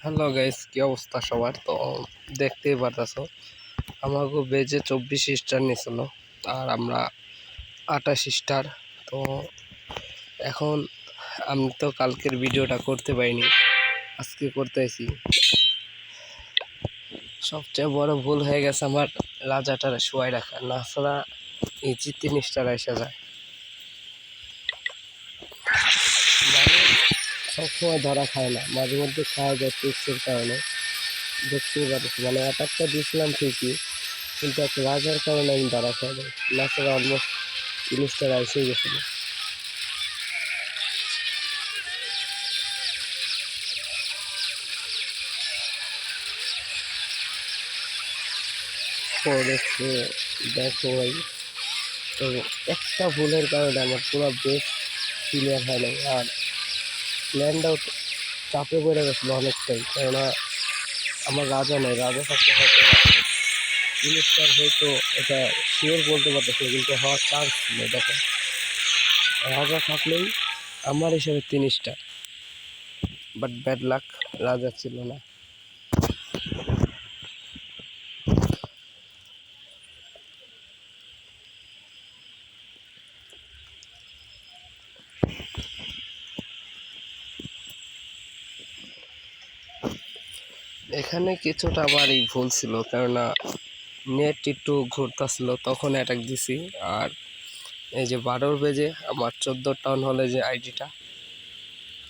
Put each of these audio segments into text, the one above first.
Hello guys, কি অবস্থা সবার? তো দেখতেই পারতেছো আমাকে বেজে 24 স্টার নিয়েছিল আর আমরা 28 স্টার। তো এখন আমি তো কালকের ভিডিওটা করতে পারিনি, আজকে করতেছি। সবচেয়ে বড় ভুল হয়ে গেছে আমার রাজাটার শোয়াই রাখা, না ছাড়া ইজি 3 স্টার এসে যায়। মানে সবসময় ধরা খায় না, মাঝে মধ্যে খাওয়া যায় টিপসের কারণে। দেখতেই পাচ্ছি মানে অ্যাটাকটা দিয়েছিলাম ঠিকই, কিন্তু একটা রাজার কারণে আমি ধরা খাই নাই, না ছাড়া অলমোস্ট 3 স্টার এসেই গেছিল। পড়েছে দেখো ভাই, তো একটা ভুলের কারণে আমার পুরো বেস ক্লিয়ার হয় নাই। আর প্ল্যানটাও চাপে পড়ে গেছিলো অনেকটাই, কেননা আমার রাজা নেই, রাজা থাকতে হয়তো 3 স্টার হয়তো, এটা শিওর বলতে পারতেছি, কিন্তু হওয়ার চান্স ছিল। দেখো, রাজা থাকলেই আমার হিসাবে 3 স্টার, বাট ব্যাড লাক, রাজা ছিল না। এখানে কিছুটা আমারই ভুল ছিল, কেননা নেট একটু ঘুরতেছিল, তখন অ্যাটাক দিছি। আর এই যে 12 বেজে আমার 14 টাউন হলে যে আইডিটা,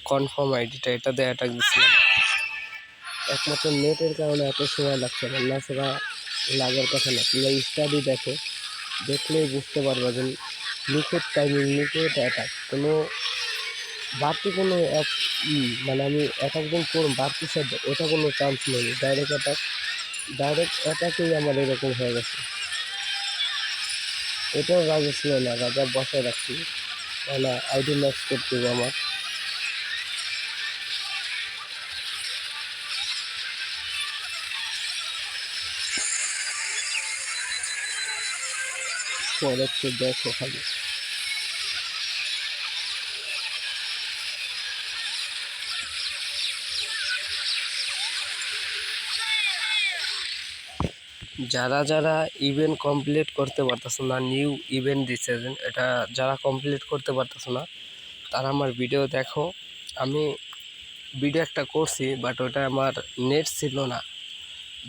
কনফার্ম আইডিটা, এটা দিয়ে অ্যাটাক দিছিলাম। একমাত্র নেটের কারণে এত সময় লাগছে না, না ছাড়া লাগার কথা না। তোমরা স্টাডি দেখো, দেখলেই বুঝতে পারবা যে নিখুঁত টাইমিং, নিখুঁত অ্যাটাক, কোনো বাড়তি কোনো মানে আমি অ্যাটাক দিন করুন বাড়তি সাইড, ওটা কোনো চান্স নেই। ডাইরেক্ট অ্যাটাকেই আমার এরকম হয়ে গেছে। এটাও রাজা ছিল না, রাজা বসায় রাখছি, কেননা আইডি ম্যাক্স করতে হবে আমার। পরে একটু দেখো খালি। যারা যারা ইভেন্ট কমপ্লিট করতে পারতেছে না, নিউ ইভেন্ট দিচ্ছে, এটা যারা কমপ্লিট করতে পারতেছে না, তারা আমার ভিডিও দেখো। আমি ভিডিও একটা করছি, বাট ওটা আমার নেট ছিল না,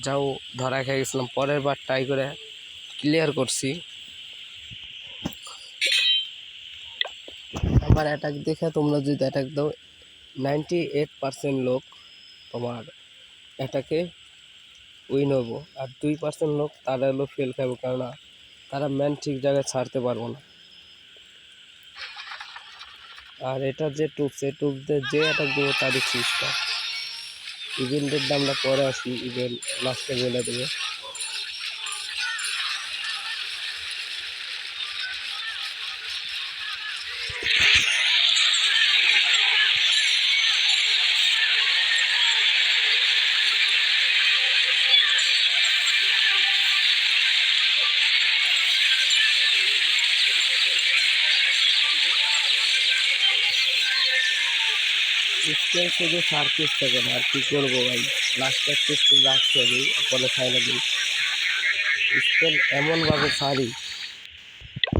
যাও ধরা খেয়ে গেছিলাম। পরের বার ট্রাই করে ক্লিয়ার করছি। আমার অ্যাটাক দেখে তোমরা যদি অ্যাটাক দাও, 98% লোক তোমার অ্যাটাকে উইন হবো, আর 2% লোক তারা হলো ফেল খাবো, কেননা তারা ম্যান ঠিক জায়গায় ছাড়তে পারবো না। আর এটা যে টুপস, এই টুপ দিয়ে যে অ্যাটাক দেবো তারই চিজটা। ইভেন্টের দামটা পরে আসি, ইভেন্ট লাস্টে বলে দেবো। স্কেল শুধু সার পিস থাকে না, আর কি করবো ভাই, লাস্টের পিস তো রাখতে হবে, পরে খাইলে দিই। স্কেল এমনভাবে সারি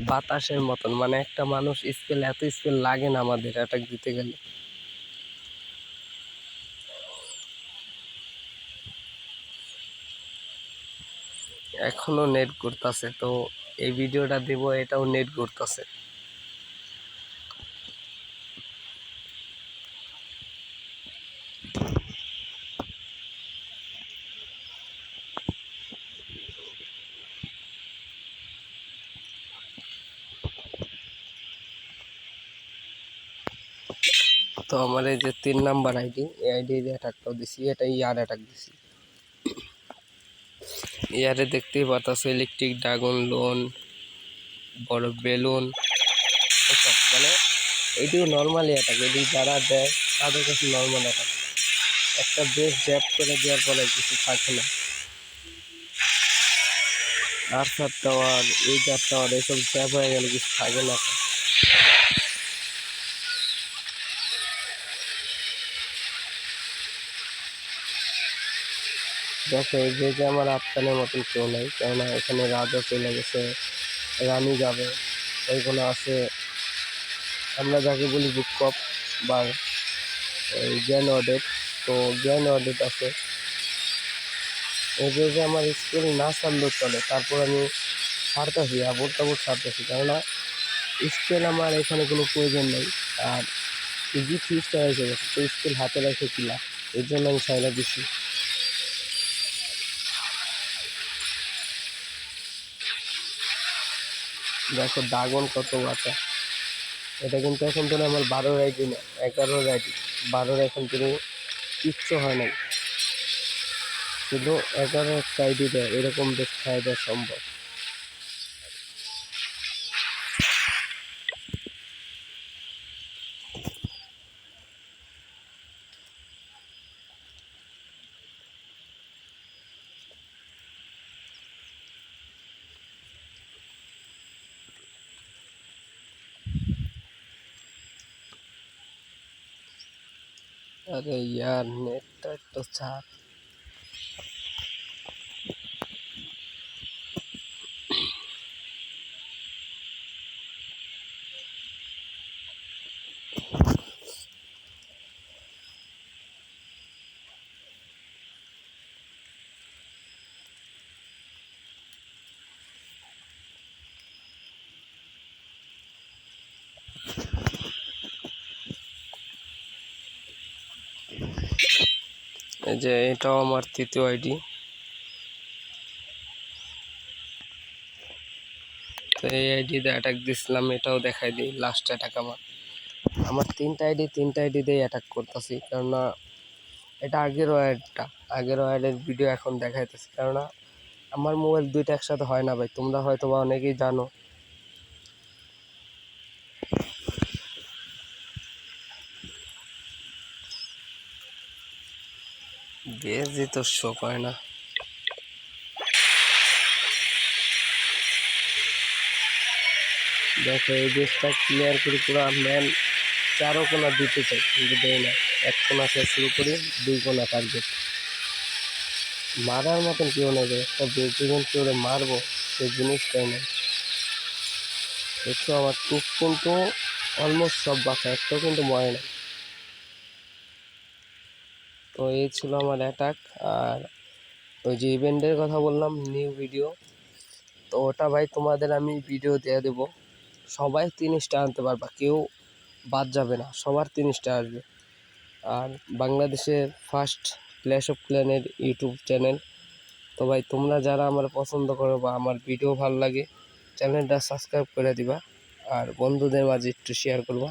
বাতাসের মতন, মানে একটা মানুষ স্কেল, এত স্কেল লাগে না আমাদের অ্যাটাক দিতে গেলে। এখনো নেট ঘুরতেছে, তো এই ভিডিওটা দেব, এটাও নেট ঘুরতেছে। তো আমার এই যে 3 নাম্বার আইডি, এই আইডি অ্যাটাকটাও দিছি, এটা ইয়ার অ্যাটাক দিছি। ইয়ারে দেখতেই পাতাছে ইলেকট্রিক ড্রাগন, লোন, বড় বেলুন, এসব মানে এটিও নর্মালি অ্যাটাক, এটি যারা দেয় তাদের কাছে নর্মাল অ্যাটাক। একটা বেশ জ্যাপ করে দেওয়ার পরে কিছু থাকে না। আর 4 টাওয়ার, এই 4 টাওয়ার, এসব জ্যাপ হয়ে গেলে কিছু থাকে না। দেখো এই যে আমার আফতানের মতন কেউ নেই, কেননা এখানে রাজা চলে গেছে, রানী যাবে, ওইগুলো আছে আমরা যাকে বলি বুক কপ বা এই জ্ঞান অডিট। তো জ্ঞান অডিট আছে। এই যে আমার স্কুল না ছাড়লেও চলে, তারপর আমি ছাড়তেছি, আবুর তাবুর ছাড়তেছি, কেননা স্কেল আমার এখানে কোনো প্রয়োজন নেই। আর ইজি ফিজটা হয়ে গেছে, তো স্কেল হাতে রেখে কিলা, এর জন্য আমি ছাইড়া দিচ্ছি। দেখো ড্রাগন কত বাঁচা। এটা কিন্তু এখন তো আমার 12 আইডি না, 11 আইডি। 12 এখন কিন্তু কিচ্ছু হয় নাই, শুধু 11 একটা আইডি দেয়, এরকম বেশ খাওয়া দেওয়া সম্ভব। अरे यार नेट तो चाप। এই যে এটাও আমার তৃতীয় আইডি। তো এই আইডিতে অ্যাটাক দিছিলাম, এটাও দেখাই দিই লাস্ট অ্যাটাক আমার 3টা আইডি দিয়ে অ্যাটাক করতেছি, কেননা এটা আগের ওয়ার্ডের ভিডিও এখন দেখাইতেছি, কেননা আমার মোবাইল দুইটা একসাথে হয় না ভাই, তোমরা হয়তো বা অনেকেই জানো। বেশি তো শো হয় না। দেখো এই দেশটা ক্লিয়ার করে পুরো ম্যান 4 কোণা দিতে চাই, কিন্তু দেয় না। 1 কোণা থেকে শুরু করি, 2 কোণা টার্গেট। মারার মতন কেউ নেই, একটা বেজিমেন্ট করে মারবো সেই জিনিসটাই নেই। দেখছো আমার টুক কিন্তু অলমোস্ট সব বাঁচা, একটাও কিন্তু মরে না। তো এই ছিল আমার অ্যাটাক। আর ওই যে ইভেন্টের কথা বললাম, নিউ ভিডিও, তো ওটা ভাই তোমাদের আমি ভিডিও দিয়ে দেবো। সবাই 3 স্টার আনতে পারবা, কেউ বাদ যাবে না, সবার 3 স্টার আসবে। আর বাংলাদেশের ফার্স্ট ক্ল্যাশ অফ ক্ল্যানের ইউটিউব চ্যানেল। তো ভাই তোমরা যারা আমার পছন্দ করো বা আমার ভিডিও ভালো লাগে, চ্যানেলটা সাবস্ক্রাইব করে দিবা, আর বন্ধুদের মাঝে একটু শেয়ার করবা।